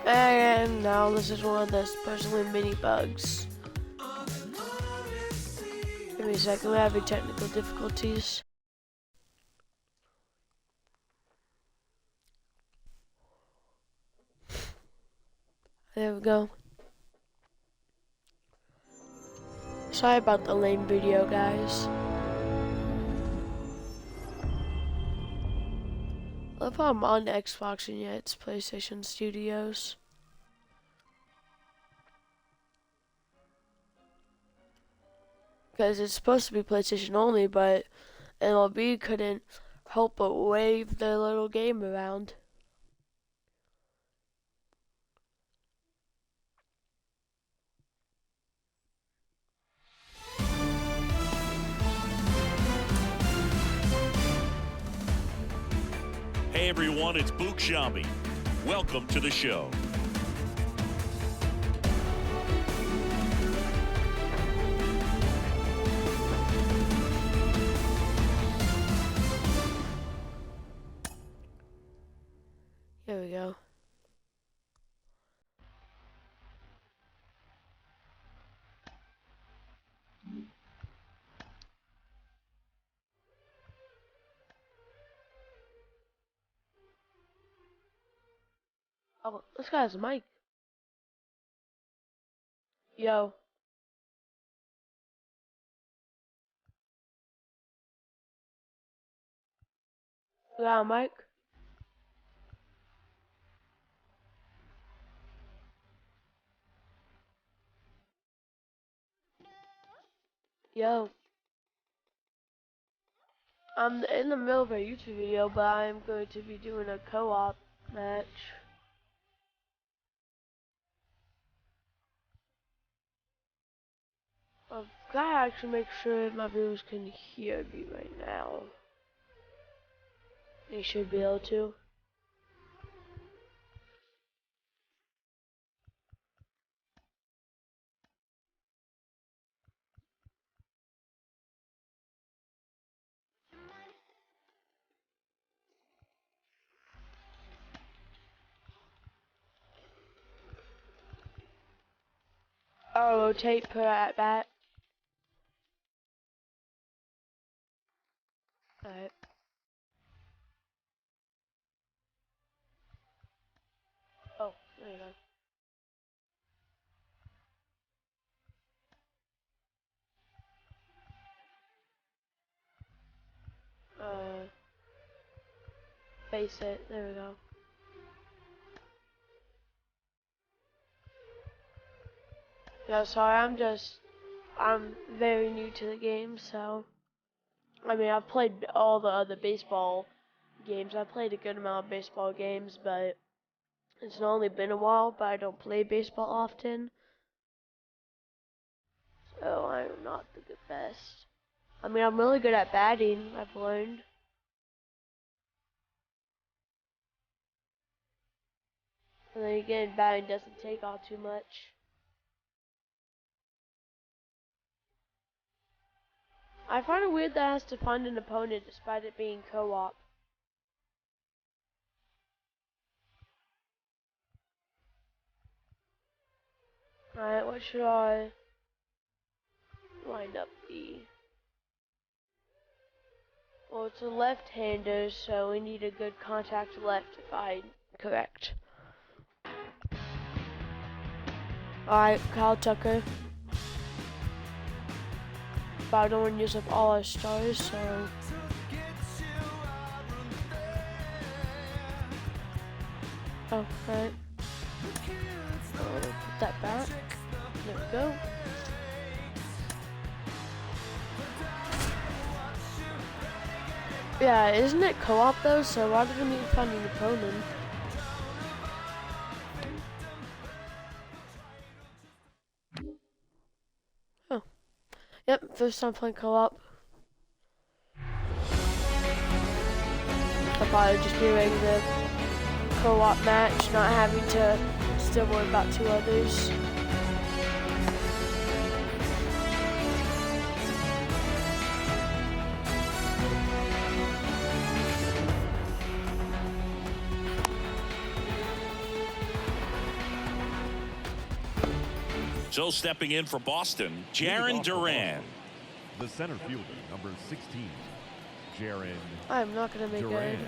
And now this is one of the supposedly mini bugs. Give me a second, we're having technical difficulties. There we go. Sorry about the lame video, guys. I love how I'm on Xbox and yet it's PlayStation Studios. Because it's supposed to be PlayStation only, but MLB couldn't help but wave their little game around. Hey everyone, it's Book Shambi. Welcome to the show. Here we go. Oh, this guy has a mic. Yo. You got a mic? Yo. I'm in the middle of a YouTube video, but I'm going to be doing a co-op match. I've got to actually make sure my viewers can hear me right now. They should be able to. I'll rotate per at bat. Alright. Oh, there you go. Face it. There we go. Yeah, sorry, I'm very new to the game, so. I mean, I've played all the other baseball games. I played a good amount of baseball games, but it's only been a while, but I don't play baseball often. So I'm not the best. I mean, I'm really good at batting, I've learned. And then again, batting doesn't take all too much. I find it weird that I have to find an opponent despite it being co-op. Alright, what should I line up be? Well, it's a left-hander, so we need a good contact left if I'm correct. Alright, Kyle Tucker. But I don't want to use up all our stars, so. Oh, right. Put that back. There we go. Yeah, isn't it co-op though? So why do we need to find an opponent? Oh. Yep, first time playing co-op. I'll probably just be a regular co-op match, not having to still worry about two others. So stepping in for Boston, Jarren Duran. The center fielder, number 16, Jarren I'm not going to make Duran. it.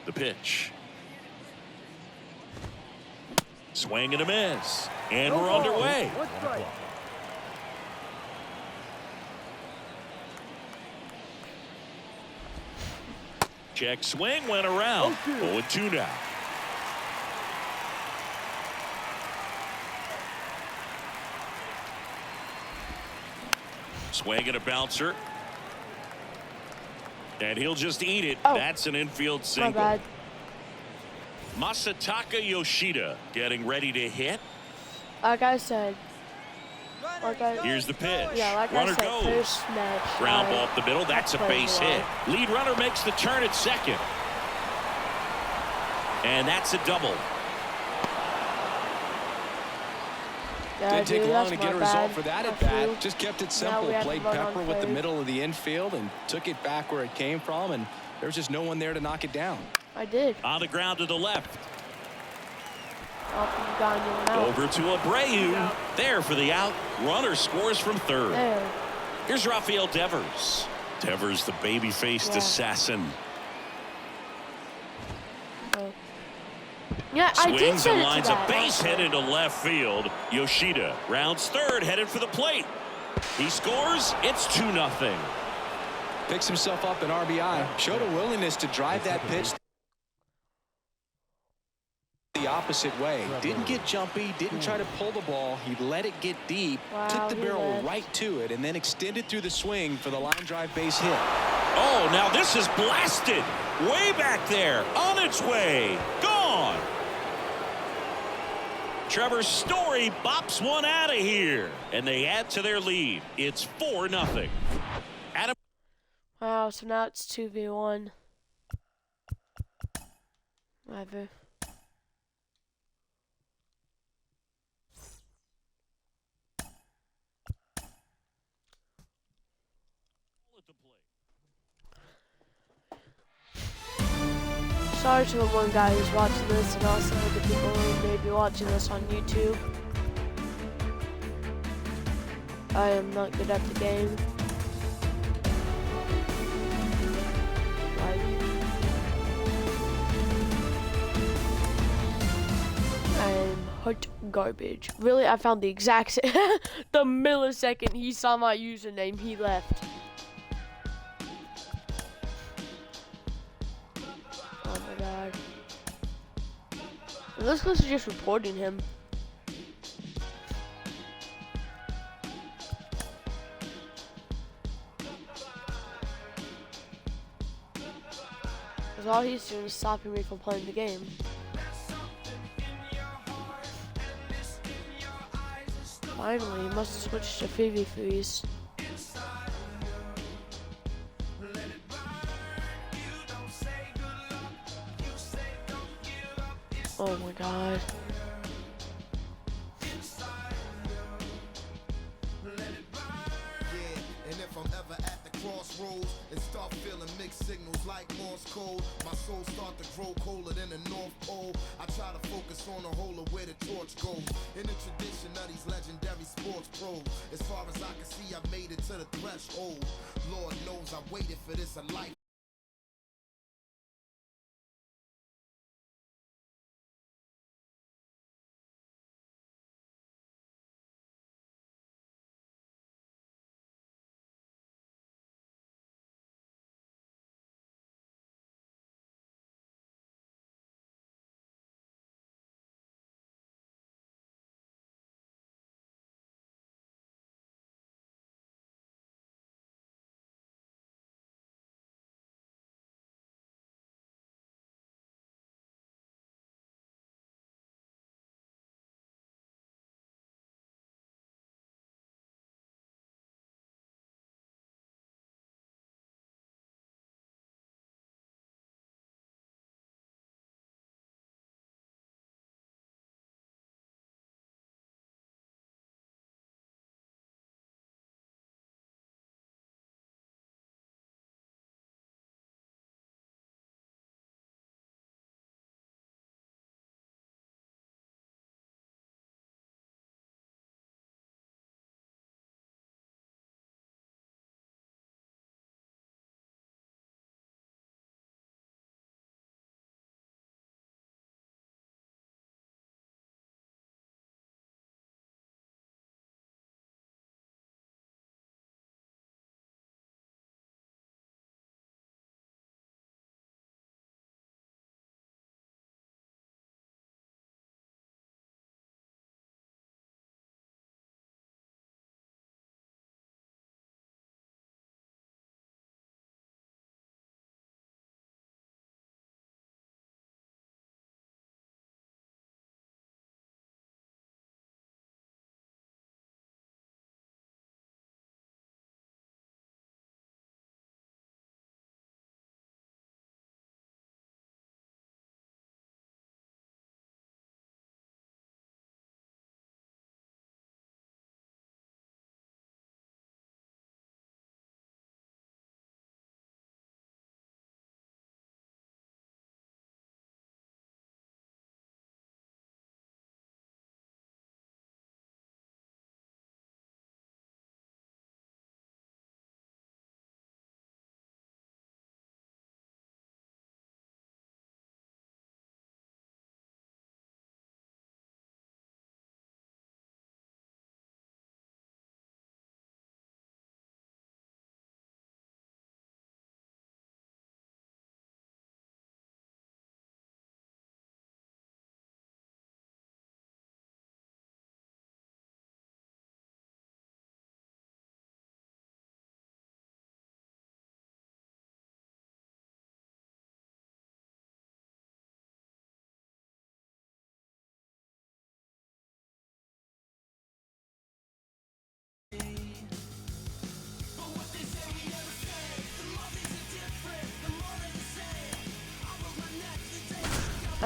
The pitch. Swing and a miss. And we're underway. Check swing, went around. 0-2 now. Swing and a bouncer. And he'll just eat it. Oh. That's an infield My single. bad. Masataka Yoshida getting ready to hit. Like I said. Here's the pitch. Yeah, like Runner I said, goes. first match. Ground ball up the middle. That's a played base well. hit. Lead runner makes the turn at second. And that's a double. Yeah, Didn't take dude, long that's to my get a bad. result for that at bat. Just kept it Now simple. we have to Played vote on Pepper with the third. middle of the infield and took it back where it came from, and there was just no one there to knock it down. I did. On the ground to the left. Oh, you got anyone out. Over to Abreu. There for the out. Runner scores from third. There. Here's Rafael Devers. Devers, the baby-faced Yeah. assassin. Oh. Yeah, I did Swings send and it to lines a that. base hit into left field. Yoshida rounds third, headed for the plate. He scores. It's 2-0. Picks himself up an RBI. Showed a willingness to drive that pitch the opposite way. Didn't get jumpy, didn't try to pull the ball. He let it get deep, Wow, took the he barrel left. right to it, and then extended through the swing for the line drive base hit. Oh, now this is blasted. Way back there. On its way. Gone. Trevor Story bops one out of here. And they add to their lead. It's 4-0. Adam. Wow, so now it's 2v1. Whatever. Sorry to the one guy who's watching this and also the people who may be watching this on YouTube. I am not good at the game. Like, I'm hot garbage. Really, I found the exact the millisecond he saw my username, he left. Oh my god. It looks like they're just reporting him. Because all he's doing is stopping me from playing the game. Finally, he must have switched to Phoebe Freeze. Oh my god. And if I'm ever at the crossroads and start feeling mixed signals like Morse code, my soul start to grow colder than the North Pole. I try to focus on the whole of where the torch goes. In the tradition of these legendary sports pros, as far as I can see, I've made it to the threshold. Lord knows I waited for this a life.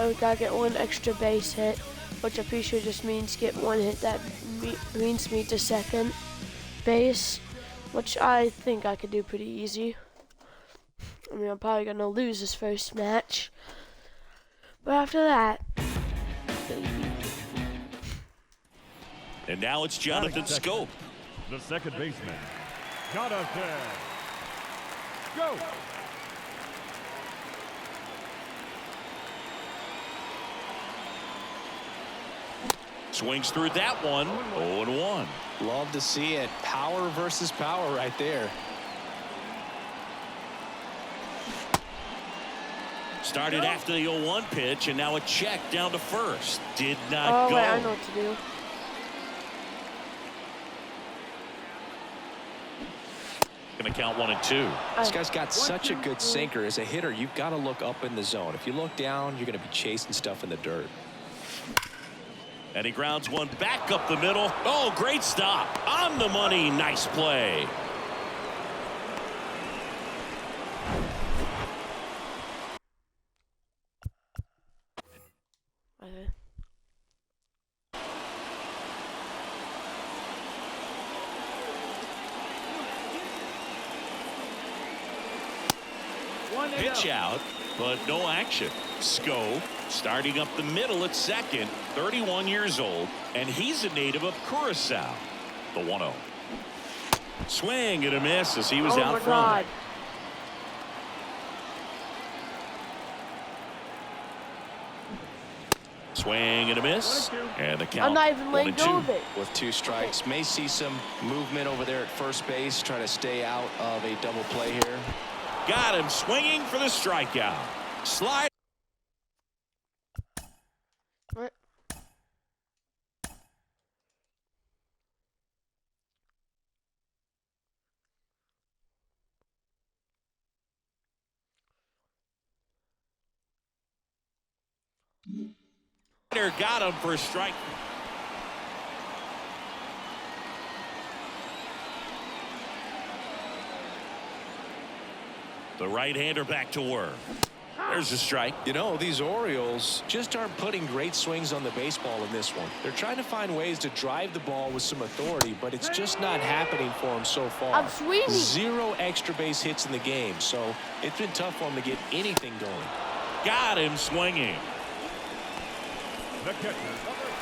I gotta get one extra base hit, which I'm pretty sure just means get one hit that means me to second base, which I think I could do pretty easy. I mean, I'm probably gonna lose this first match, but after that, And now it's Jonathan Scope. The second baseman, Jonathan. Go. Swings through that one. 0-1. Love to see it. Power versus power right there. Started after the 0-1 pitch, and now a check down to first. Did not go. wait, I know what to do. Going to count 1 and 2. This guy's got such a good sinker. As a hitter, you've got to look up in the zone. If you look down, you're going to be chasing stuff in the dirt. And he grounds one back up the middle. Oh, great stop. On the money. Nice play. Pitch out, but no action. Scope starting up the middle at second, 31 years old, and he's a native of Curacao. The 1-0. Swing and a miss as he was out front. God. Swing and a miss, and the count. I'm not even letting go of it. With 2 strikes, may see some movement over there at first base, trying to stay out of a double play here. Got him swinging for the strikeout. Slide. What? Got him for a strike. The right-hander back to work. There's a strike. You know, these Orioles just aren't putting great swings on the baseball in this one. They're trying to find ways to drive the ball with some authority, but it's just not happening for them so far. I'm swinging. 0 extra base hits in the game, so it's been tough for them to get anything going. Got him swinging. The catcher.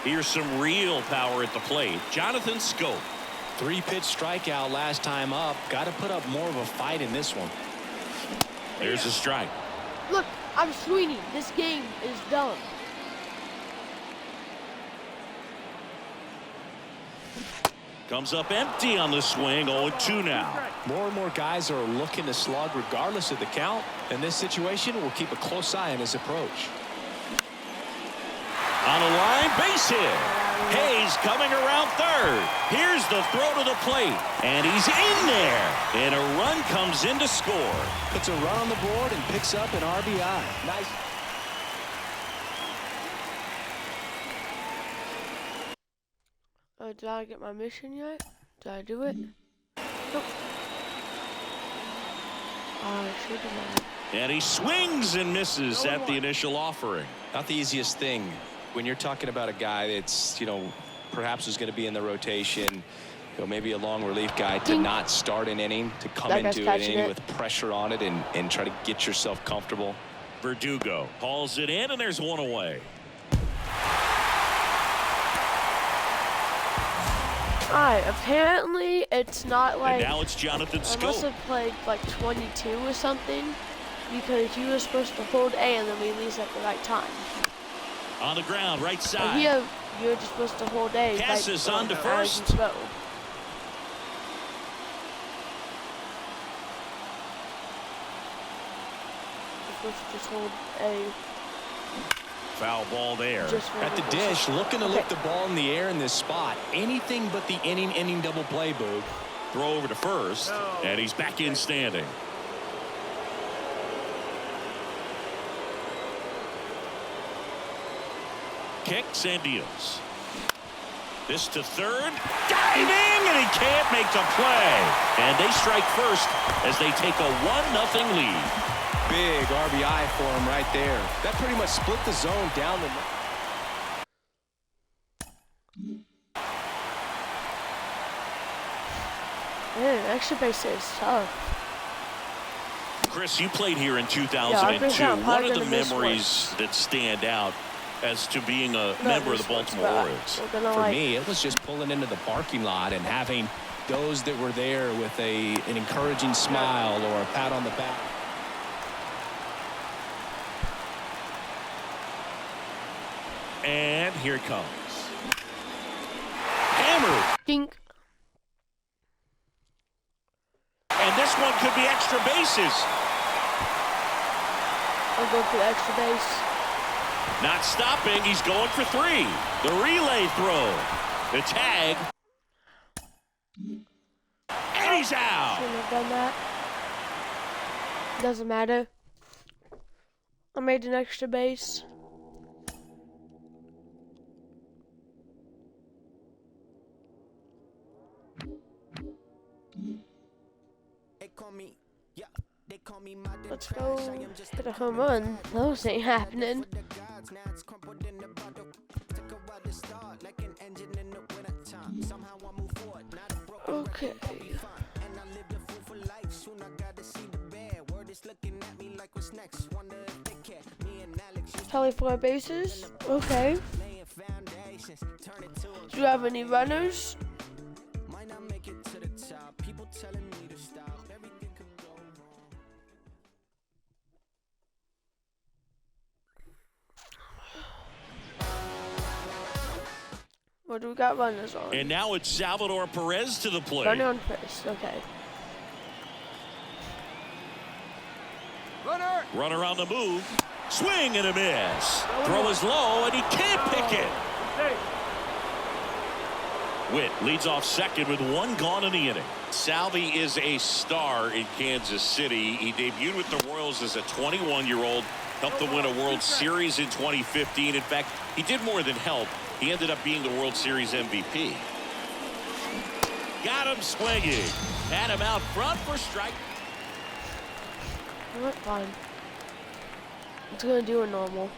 Here's some real power at the plate. Jonathan Scope. 3-pitch strikeout last time up. Got to put up more of a fight in this one. There's a strike. Look, I'm swinging. This game is done. Comes up empty on the swing. 0-2 now. More and more guys are looking to slug regardless of the count. In this situation, we'll keep a close eye on his approach. On a line, base hit. Hayes coming around third. Here's the throw to the plate, and he's in there. And a run comes in to score. Puts a run on the board and picks up an RBI. Nice. Did I get my mission yet? Did I do it? Nope. I should have. And he swings and misses at the initial offering. Not the easiest thing when you're talking about a guy that's, you know, perhaps is going to be in the rotation, you know, maybe a long relief guy, to not start an inning, to come into an inning with pressure on it and try to get yourself comfortable. Verdugo hauls it in, and there's one away. Alright, apparently it's not like. And now it's Jonathan I must Scope. have played like 22 or something, because you were supposed to hold A and then release at the right time. On the ground, right But side. here, you're just supposed to hold A. Passes on to as first. you go. You're supposed to just hold A. Foul ball there. Just At the dish, looking to lift the ball in the air in this spot. Anything but the inning double play, Boog. Throw over to first, and he's back in standing. Kicks and deals. This to third. Diving, and he can't make the play. And they strike first as they take a 1-0 lead. Big RBI for him right there. That pretty much split the zone down the... Man, extra base is tough. Chris, you played here in 2002. What are the memories that stand out as to being a member of the Baltimore Orioles? For me, it was just pulling into the parking lot and having those that were there with an encouraging smile or a pat on the back. And here it comes. Hammered. Dink. And this one could be extra bases. I'll go for the extra base. Not stopping. He's going for 3. The relay throw. The tag. And he's out. Shouldn't have done that. Doesn't matter. I made an extra base. Let's go hit a home run. Those ain't happening. Okay. Tally 4 bases. Okay. Do you have any runners? What do we got runners on? And now it's Salvador Perez to the plate. Runner on first, okay. Runner on the move. Swing and a miss. Throw is low, and he can't pick it. Witt leads off second with 1 gone in the inning. Salvi is a star in Kansas City. He debuted with the Royals as a 21-year-old, helped them win a World Series in 2015. In fact, he did more than help. He ended up being the World Series MVP. Got him swinging. Had him out front for strike. Alright, fine. It's gonna do a normal.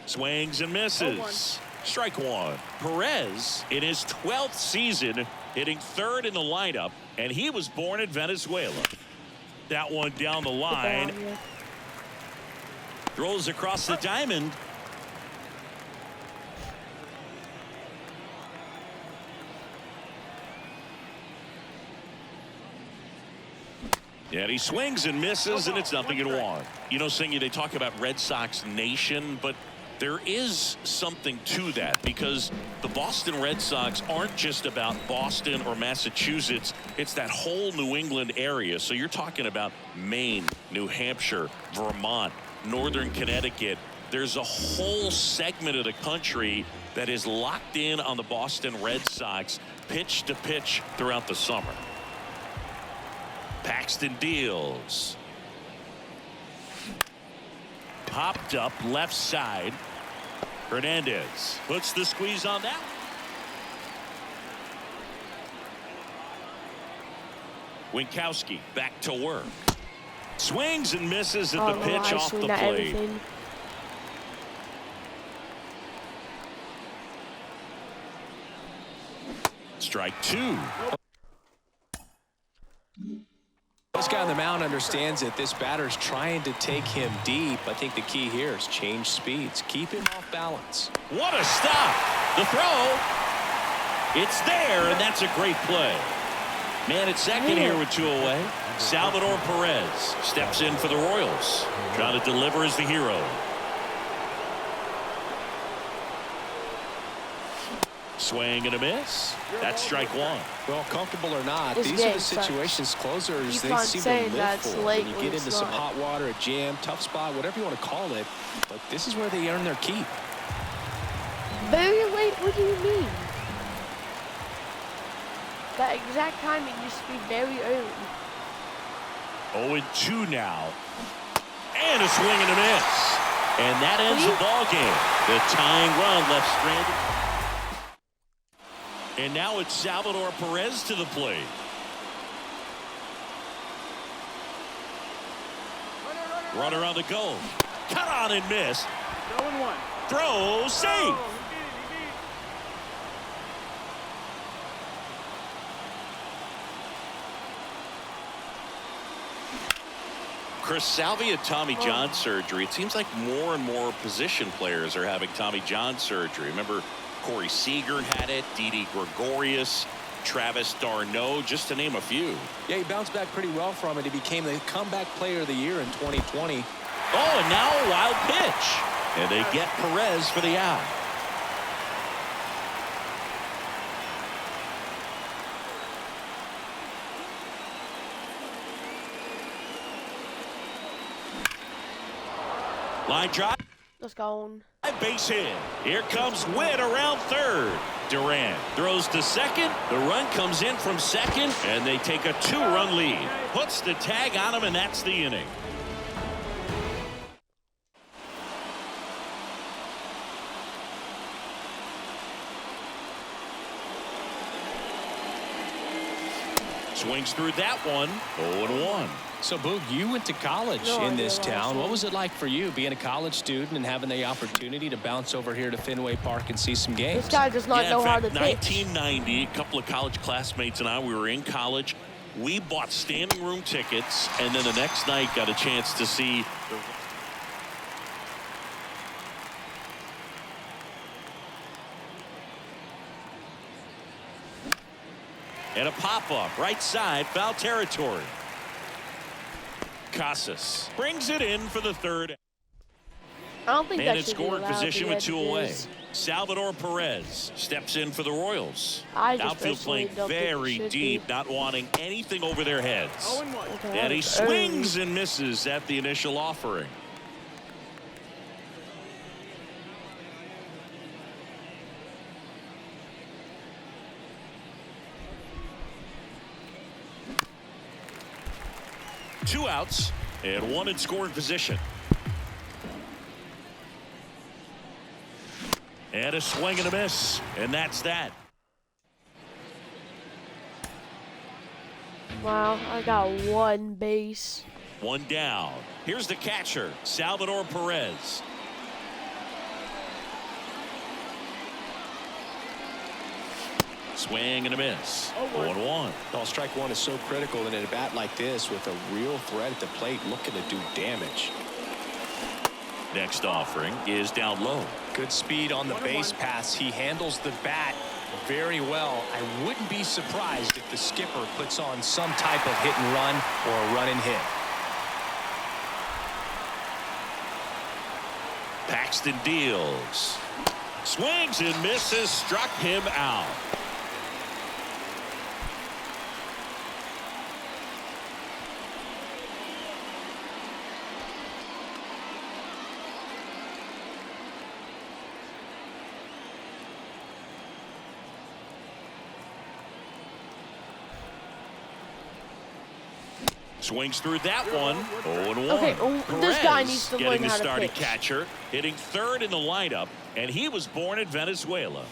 Swings and misses. Strike 1. Perez, in his 12th season, hitting 3rd in the lineup, and he was born in Venezuela. That one down the line. Throws across the diamond. And he swings and misses, and it's 0-1. You know, Singy, they talk about Red Sox Nation, but there is something to that because the Boston Red Sox aren't just about Boston or Massachusetts. It's that whole New England area. So you're talking about Maine, New Hampshire, Vermont, Northern Connecticut. There's a whole segment of the country that is locked in on the Boston Red Sox pitch to pitch throughout the summer. Paxton deals. Popped up left side. Hernandez puts the squeeze on that. Winkowski back to work. Swings and misses at the pitch off the plate. Strike 2. This guy on the mound understands that this batter's trying to take him deep. I think the key here is change speeds. Keep him off balance. What a stop. The throw. It's there, and that's a great play. Man at second here with 2 away. Salvador Perez steps in for the Royals. Trying to deliver as the hero. Swing and a miss. That's strike 1. Well, comfortable or not, these are the situations closers they seem to live for. When you get into some hot water, a jam, tough spot, whatever you want to call it. But this is where they earn their keep. Very late? What do you mean? That exact timing used to be very early. 0-2 now. And a swing and a miss. And that ends the ball game. The tying run left stranded. And now it's Salvador Perez to the plate. Runner on the go. Cut on and miss. Throw, safe. Chris Salvi had Tommy John surgery. It seems like more and more position players are having Tommy John surgery. Remember, Corey Seager had it, Didi Gregorius, Travis d'Arnaud, just to name a few. Yeah, he bounced back pretty well from it. He became the comeback player of the year in 2020. Oh, and now a wild pitch. And they get Perez for the out. Line drive. Let's go. Base hit. Here comes Witt around third. Durant throws to second. The run comes in from second, and they take a 2-run lead. Puts the tag on him, and that's the inning. Swings through that one. 0-1. So, Boog, you went to college in this town. What was it like for you being a college student and having the opportunity to bounce over here to Fenway Park and see some games? This guy does not know how to pitch. 1990, a couple of college classmates and I, we were in college. We bought standing room tickets, and then the next night got a chance to see the and a pop-up right side, foul territory. Casas brings it in for the third. I don't think Man that in should scoring be allowed. position with 2 away. Salvador Perez steps in for the Royals. Outfield playing very deep, not wanting anything over their heads. Okay, And he swings and misses at the initial offering. Two outs and one in scoring position. And a swing and a miss, and that's that. Wow, I got 1 base. One down. Here's the catcher, Salvador Perez. Swing and a miss. 0-1. Well, strike one is so critical in a bat like this with a real threat at the plate looking to do damage. Next offering is down low. Good speed on the base pass. He handles the bat very well. I wouldn't be surprised if the skipper puts on some type of hit and run or a run and hit. Paxton deals. Swings and misses, struck him out. Swings through that one. 0-1. Okay, this guy needs to learn getting the how to starting pitch. catcher, hitting third in the lineup, and he was born in Venezuela.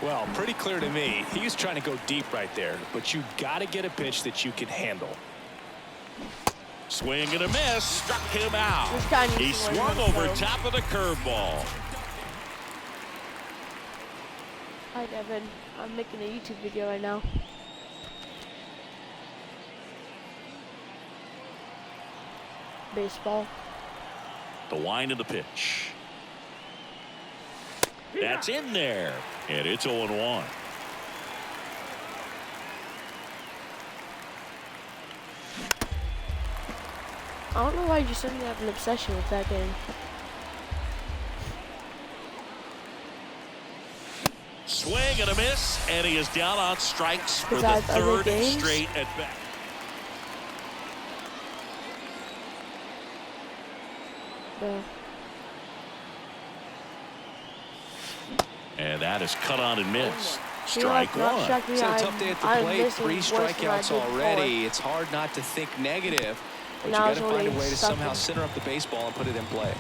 Well, pretty clear to me. He was trying to go deep right there, but you got to get a pitch that you can handle. Swing and a miss, struck him out. This guy needs He to learn swung how to over throw. top of the curveball. Hi, Devin. I'm making a YouTube video right now. Baseball. The wind of the pitch. That's in there, and it's 0-1. I don't know why you suddenly have an obsession with that game. Swing and a miss, and he is down on strikes for the Besides other third games? straight at bat. Yeah. And that is cut on and missed. You know, Strike not one. strike me, It's a I'm- tough day at the I'm plate. missing 3 worse than I strikeouts did already. It's hard not to think negative, but you And I got was to find a only way to somehow sucking. center up the baseball and put it in play.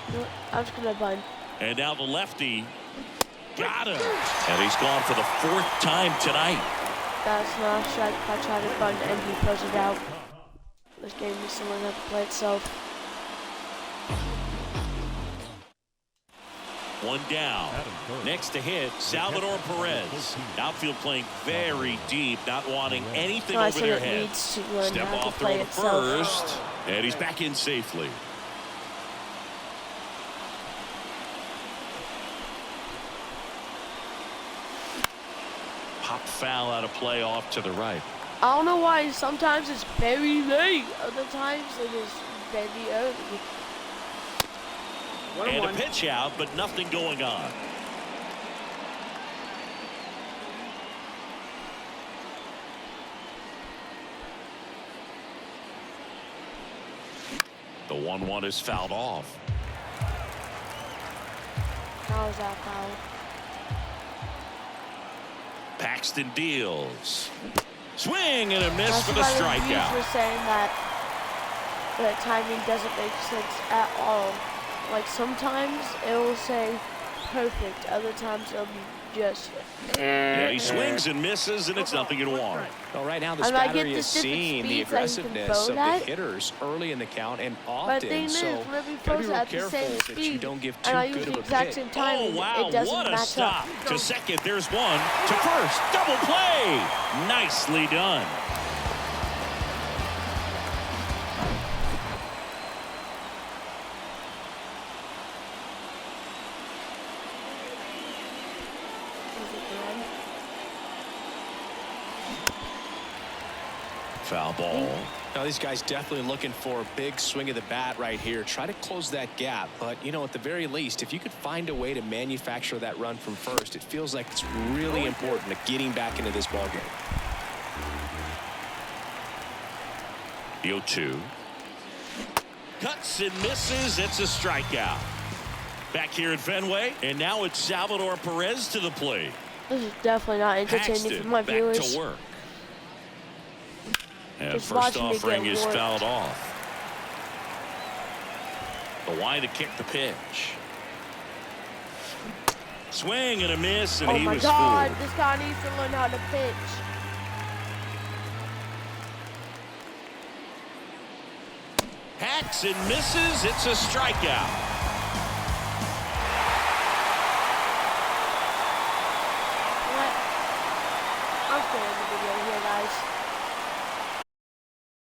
before. I'm just gonna bunt. And now the lefty Got him. And he's gone for the 4th time tonight. That's not a strike. I tried it button and he throws it out. This game needs to learn how to play itself. 1 down. Next to hit, Salvador Perez. Outfield playing very deep, not wanting anything over their heads. Step off throw to first, and he's back in safely. Pop foul out of play off to the right. I don't know why sometimes it's very late, other times it is very early. And a pitch out, but nothing going on. The 1-1 is fouled off. How is that foul? Paxton deals. Swing and a miss That's for the were strikeout. saying that the timing doesn't make sense at all. Like sometimes it will say perfect, other times it'll be just. Yeah, he swings and misses, and it's 0-1. Well, right now this battery is seeing the aggressiveness of the hitters early in the count and often. So gotta be real careful that you don't give too good of a pitch. Oh wow! What a stop to second. There's one to first. Double play. Nicely done. Foul ball. Now these guys definitely looking for a big swing of the bat right here. Try to close that gap. But, you know, at the very least, if you could find a way to manufacture that run from first, it feels like it's really important to getting back into this ballgame. The 0-2. Cuts and misses. It's a strikeout. Back here at Fenway, and now it's Salvador Perez to the plate. This is definitely not entertaining Paxton for my back viewers. to work. And Just first watching me offering get is worked. fouled off. The line to kick the pitch. Swing and a miss, and Oh he my was God, fooled. this guy needs to learn how to pitch. Hacks and misses. It's a strikeout.